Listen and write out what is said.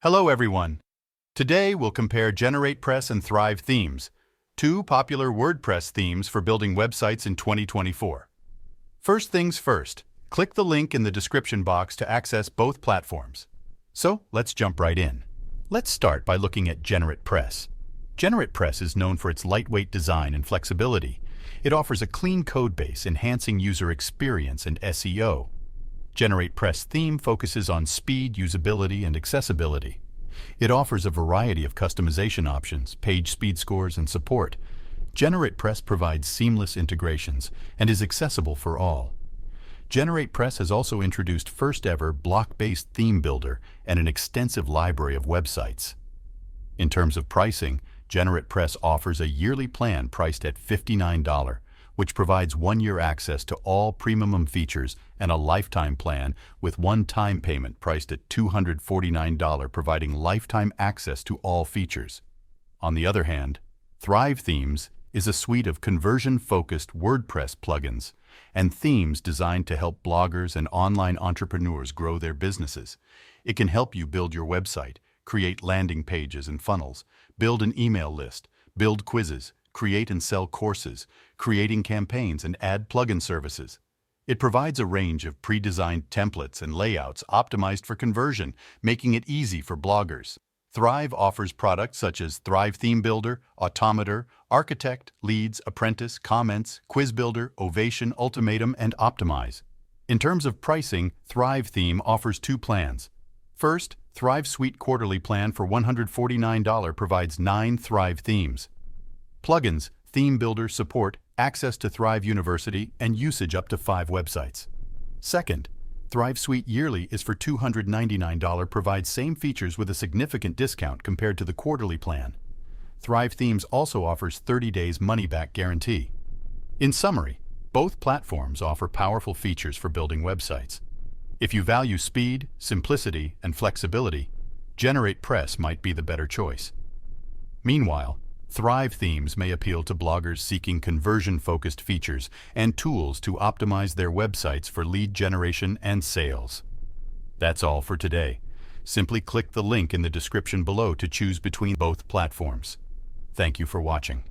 Hello everyone. Today we'll compare GeneratePress and Thrive themes, two popular WordPress themes for building websites in 2024. First things first, click the link in the description box to access both platforms. So let's jump right in. Let's start by looking at GeneratePress. GeneratePress is known for its lightweight design and flexibility. It offers a clean code base, enhancing user experience and SEO. GeneratePress theme focuses on speed, usability, and accessibility. It offers a variety of customization options, page speed scores, and support. GeneratePress provides seamless integrations and is accessible for all. GeneratePress has also introduced first-ever block-based theme builder and an extensive library of websites. In terms of pricing, GeneratePress offers a yearly plan priced at $59, which provides one-year access to all premium features, and a lifetime plan with one-time payment priced at $249, providing lifetime access to all features. On the other hand, Thrive Themes is a suite of conversion-focused WordPress plugins and themes designed to help bloggers and online entrepreneurs grow their businesses. It can help you build your website, create landing pages and funnels, build an email list, build quizzes, create and sell courses, creating campaigns, and add plugin services. It provides a range of pre-designed templates and layouts optimized for conversion, making it easy for bloggers. Thrive offers products such as Thrive Theme Builder, Automator, Architect, Leads, Apprentice, Comments, Quiz Builder, Ovation, Ultimatum, and Optimize. In terms of pricing, Thrive Theme offers two plans. First, Thrive Suite Quarterly Plan for $149 provides 9 Thrive themes. Plugins, Theme Builder support, access to Thrive University, and usage up to 5 websites. Second, Thrive Suite Yearly is for $299, provides same features with a significant discount compared to the quarterly plan. Thrive Themes also offers 30 days money-back guarantee. In summary, both platforms offer powerful features for building websites. If you value speed, simplicity, and flexibility, GeneratePress might be the better choice. Meanwhile, Thrive themes may appeal to bloggers seeking conversion-focused features and tools to optimize their websites for lead generation and sales. That's all for today. Simply click the link in the description below to choose between both platforms. Thank you for watching.